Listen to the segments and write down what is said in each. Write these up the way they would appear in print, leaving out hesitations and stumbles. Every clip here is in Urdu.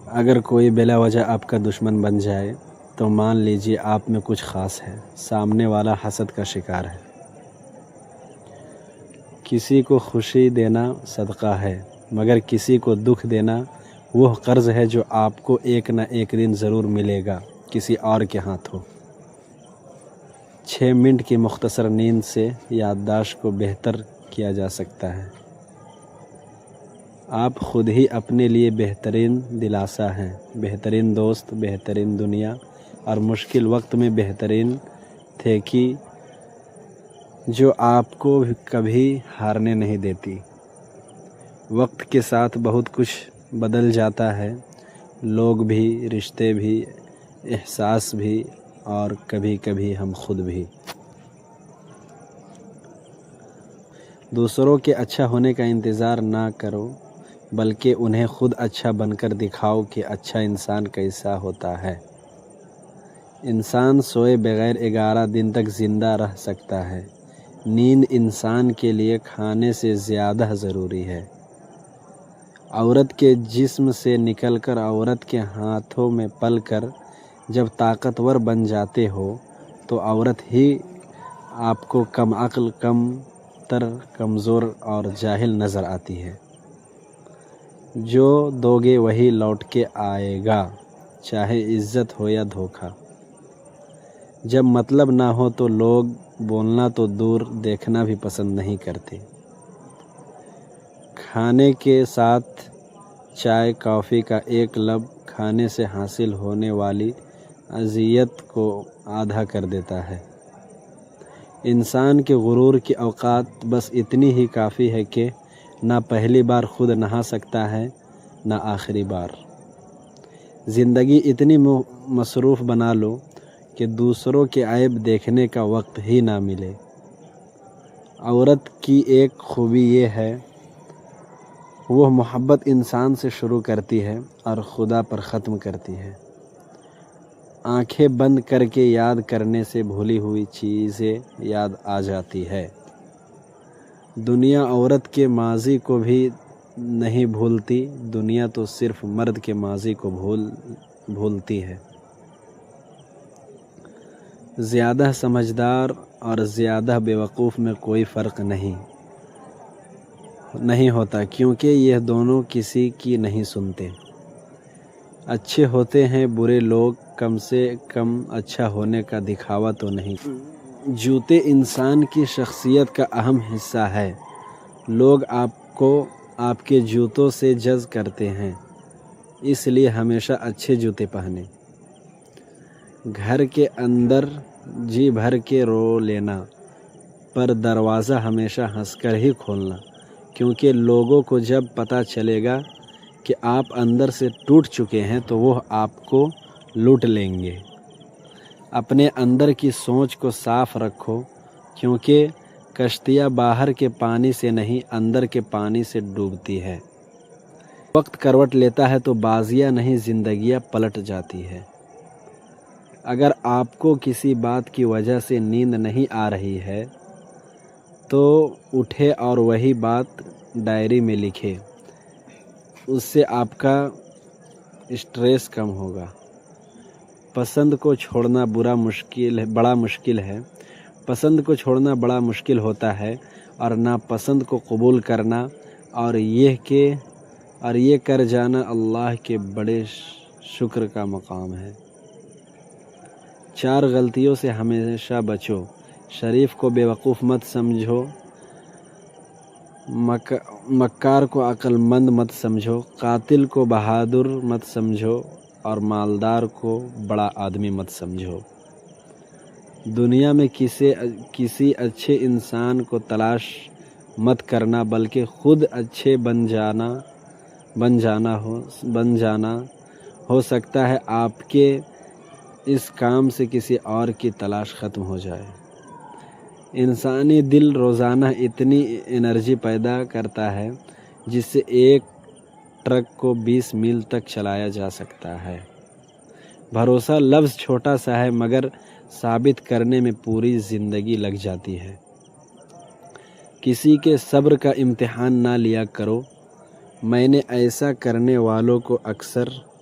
اگر کوئی بلا وجہ آپ کا دشمن بن جائے تو مان لیجیے آپ میں کچھ خاص ہے، سامنے والا حسد کا شکار ہے۔ کسی کو خوشی دینا صدقہ ہے، مگر کسی کو دکھ دینا وہ قرض ہے جو آپ کو ایک نہ ایک دن ضرور ملے گا کسی اور کے ہاتھوں۔ 6 منٹ کی مختصر نیند سے یادداشت کو بہتر کیا جا سکتا ہے۔ آپ خود ہی اپنے لیے بہترین دلاسا ہیں، بہترین دوست، بہترین دنیا، اور مشکل وقت میں بہترین تھے کہ جو آپ کو کبھی ہارنے نہیں دیتی۔ وقت کے ساتھ بہت کچھ بدل جاتا ہے، لوگ بھی، رشتے بھی، احساس بھی، اور کبھی کبھی ہم خود بھی۔ دوسروں کے اچھا ہونے کا انتظار نہ کرو، بلکہ انہیں خود اچھا بن کر دکھاؤ کہ اچھا انسان کیسا ہوتا ہے۔ انسان سوئے بغیر 11 دن تک زندہ رہ سکتا ہے۔ نیند انسان کے لیے کھانے سے زیادہ ضروری ہے۔ عورت کے جسم سے نکل کر عورت کے ہاتھوں میں پل کر جب طاقتور بن جاتے ہو تو عورت ہی آپ کو کم عقل، کم تر، کمزور اور جاہل نظر آتی ہے۔ جو دو گے وہی لوٹ کے آئے گا، چاہے عزت ہو یا دھوکہ۔ جب مطلب نہ ہو تو لوگ بولنا تو دور، دیکھنا بھی پسند نہیں کرتے۔ کھانے کے ساتھ چائے کافی کا ایک لب کھانے سے حاصل ہونے والی اذیت کو آدھا کر دیتا ہے۔ انسان کے غرور کی اوقات بس اتنی ہی کافی ہے کہ نہ پہلی بار خود نہا سکتا ہے، نہ آخری بار۔ زندگی اتنی مصروف بنا لو کہ دوسروں کے عیب دیکھنے کا وقت ہی نہ ملے۔ عورت کی ایک خوبی یہ ہے، وہ محبت انسان سے شروع کرتی ہے اور خدا پر ختم کرتی ہے۔ آنکھیں بند کر کے یاد کرنے سے بھولی ہوئی چیزیں یاد آ جاتی ہے۔ دنیا عورت کے ماضی کو بھی نہیں بھولتی، دنیا تو صرف مرد کے ماضی کو بھولتی ہے۔ زیادہ سمجھدار اور زیادہ بیوقوف میں کوئی فرق نہیں ہوتا، کیونکہ یہ دونوں کسی کی نہیں سنتے۔ اچھے ہوتے ہیں برے لوگ، کم سے کم اچھا ہونے کا دکھاوا تو نہیں۔ جوتے انسان کی شخصیت کا اہم حصہ ہے۔ لوگ آپ کو آپ کے جوتوں سے جج کرتے ہیں، اس لیے ہمیشہ اچھے جوتے پہنیں۔ گھر کے اندر جی بھر کے رو لینا، پر دروازہ ہمیشہ ہنس کر ہی کھولنا، کیونکہ لوگوں کو جب پتہ چلے گا کہ آپ اندر سے ٹوٹ چکے ہیں تو وہ آپ کو لوٹ لیں گے۔ اپنے اندر کی سوچ کو صاف رکھو، کیونکہ کشتیاں باہر کے پانی سے نہیں، اندر کے پانی سے ڈوبتی ہے۔ وقت کروٹ لیتا ہے تو بازیاں نہیں، زندگیاں پلٹ جاتی ہے۔ اگر آپ کو کسی بات کی وجہ سے نیند نہیں آ رہی ہے تو اٹھے اور وہی بات ڈائری میں لکھے، اس سے آپ کا اسٹریس کم ہوگا۔ پسند کو چھوڑنا بڑا مشکل ہے، پسند کو چھوڑنا بڑا مشکل ہوتا ہے، اور ناپسند کو قبول کرنا اور یہ کر جانا اللہ کے بڑے شکر کا مقام ہے۔ 4 غلطیوں سے ہمیشہ بچو۔ شریف کو بیوقوف مت سمجھو، مکار کو عقل مند مت سمجھو، قاتل کو بہادر مت سمجھو، اور مالدار کو بڑا آدمی مت سمجھو۔ دنیا میں کسی اچھے انسان کو تلاش مت کرنا، بلکہ خود اچھے بن جانا ہو سکتا ہے آپ کے اس کام سے کسی اور کی تلاش ختم ہو جائے۔ انسانی دل روزانہ اتنی انرجی پیدا کرتا ہے جس سے ایک ٹرک کو 20 میل تک چلایا جا سکتا ہے۔ بھروسہ لفظ چھوٹا سا ہے، مگر ثابت کرنے میں پوری زندگی لگ جاتی ہے۔ کسی کے صبر کا امتحان نہ لیا کرو، میں نے ایسا کرنے والوں کو اکثر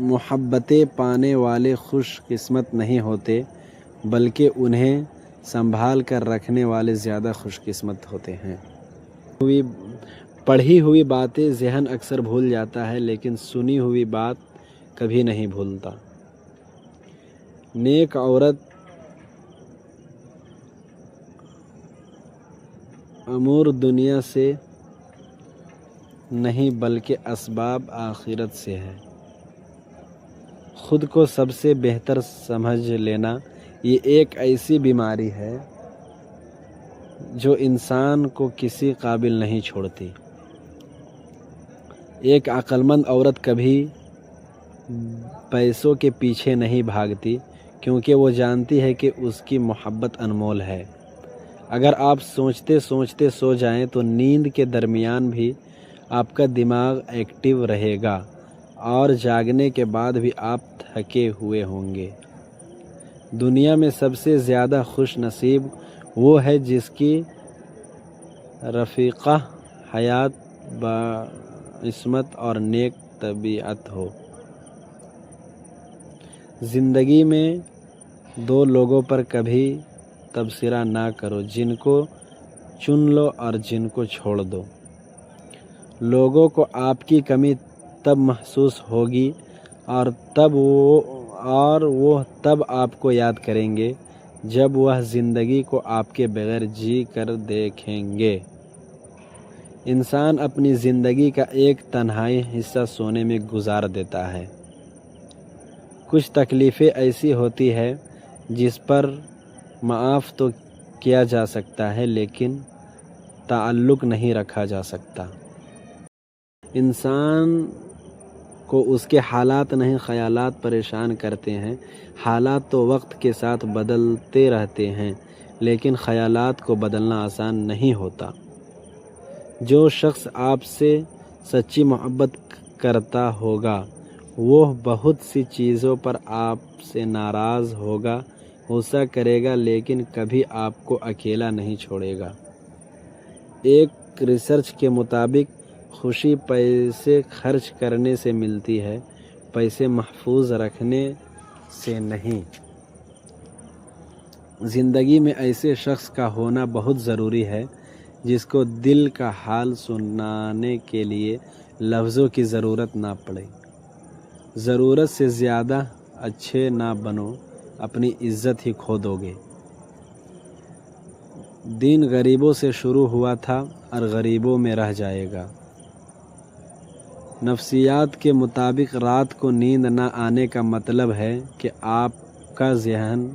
محبتیں پانے والے خوش قسمت نہیں ہوتے، بلکہ انہیں سنبھال کر رکھنے والے زیادہ خوش قسمت ہوتے ہیں۔ پڑھی ہوئی باتیں ذہن اکثر بھول جاتا ہے، لیکن سنی ہوئی بات کبھی نہیں بھولتا۔ نیک عورت امور دنیا سے نہیں بلکہ اسباب آخرت سے ہے۔ خود کو سب سے بہتر سمجھ لینا یہ ایک ایسی بیماری ہے جو انسان کو کسی قابل نہیں چھوڑتی۔ ایک عقل مند عورت کبھی پیسوں کے پیچھے نہیں بھاگتی، کیونکہ وہ جانتی ہے کہ اس کی محبت انمول ہے۔ اگر آپ سوچتے سوچتے سو جائیں تو نیند کے درمیان بھی آپ کا دماغ ایکٹیو رہے گا اور جاگنے کے بعد بھی آپ تھکے ہوئے ہوں گے۔ دنیا میں سب سے زیادہ خوش نصیب وہ ہے جس کی رفیقہ حیات باعصمت اور نیک طبیعت ہو۔ زندگی میں دو لوگوں پر کبھی تبصرہ نہ کرو، جن کو چن لو اور جن کو چھوڑ دو۔ لوگوں کو آپ کی کمی تب محسوس ہوگی اور وہ تب آپ کو یاد کریں گے جب وہ زندگی کو آپ کے بغیر جی کر دیکھیں گے۔ انسان اپنی زندگی کا ایک تنہائی حصہ سونے میں گزار دیتا ہے۔ کچھ تکلیفیں ایسی ہوتی ہیں جس پر معاف تو کیا جا سکتا ہے، لیکن تعلق نہیں رکھا جا سکتا۔ انسان کو اس کے حالات نہیں خیالات پریشان کرتے ہیں۔ حالات تو وقت کے ساتھ بدلتے رہتے ہیں، لیکن خیالات کو بدلنا آسان نہیں ہوتا۔ جو شخص آپ سے سچی محبت کرتا ہوگا وہ بہت سی چیزوں پر آپ سے ناراض ہوگا، غصہ کرے گا، لیکن کبھی آپ کو اکیلا نہیں چھوڑے گا۔ ایک ریسرچ کے مطابق خوشی پیسے خرچ کرنے سے ملتی ہے، پیسے محفوظ رکھنے سے نہیں۔ زندگی میں ایسے شخص کا ہونا بہت ضروری ہے جس کو دل کا حال سنانے کے لیے لفظوں کی ضرورت نہ پڑے۔ ضرورت سے زیادہ اچھے نہ بنو، اپنی عزت ہی کھو دو گے۔ دن غریبوں سے شروع ہوا تھا اور غریبوں میں رہ جائے گا۔ نفسیات کے مطابق رات کو نیند نہ آنے کا مطلب ہے کہ آپ کا ذہن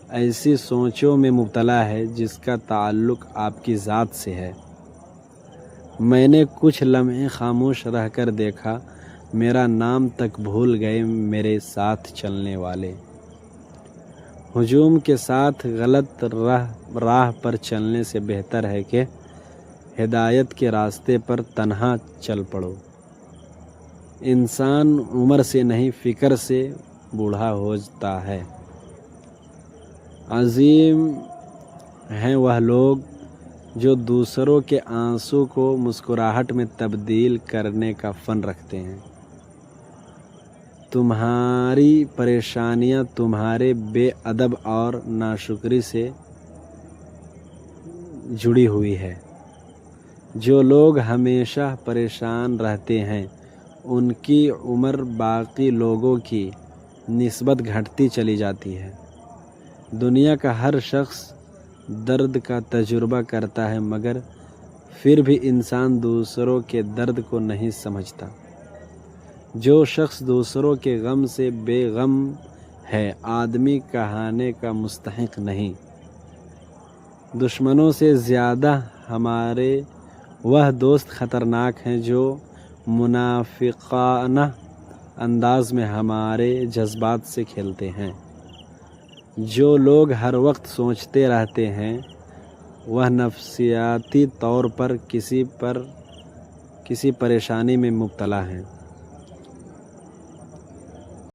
ایسی سوچوں میں مبتلا ہے جس کا تعلق آپ کی ذات سے ہے۔ میں نے کچھ لمحے خاموش رہ کر دیکھا، میرا نام تک بھول گئے میرے ساتھ چلنے والے۔ ہجوم کے ساتھ غلط راہ پر چلنے سے بہتر ہے کہ ہدایت کے راستے پر تنہا چل پڑو۔ انسان عمر سے نہیں فکر سے بوڑھا ہوتا ہے۔ عظیم ہیں وہ لوگ جو دوسروں کے آنسو کو مسکراہٹ میں تبدیل کرنے کا فن رکھتے ہیں۔ تمہاری پریشانیاں تمہارے بے ادب اور ناشکری سے جڑی ہوئی ہے۔ جو لوگ ہمیشہ پریشان رہتے ہیں ان کی عمر باقی لوگوں کی نسبت گھٹتی چلی جاتی ہے۔ دنیا کا ہر شخص درد کا تجربہ کرتا ہے، مگر پھر بھی انسان دوسروں کے درد کو نہیں سمجھتا۔ جو شخص دوسروں کے غم سے بے غم ہے آدمی کہانے کا مستحق نہیں۔ دشمنوں سے زیادہ ہمارے وہ دوست خطرناک ہیں جو منافقانہ انداز میں ہمارے جذبات سے کھیلتے ہیں۔ جو لوگ ہر وقت سوچتے رہتے ہیں وہ نفسیاتی طور پر کسی پریشانی میں مبتلا ہیں۔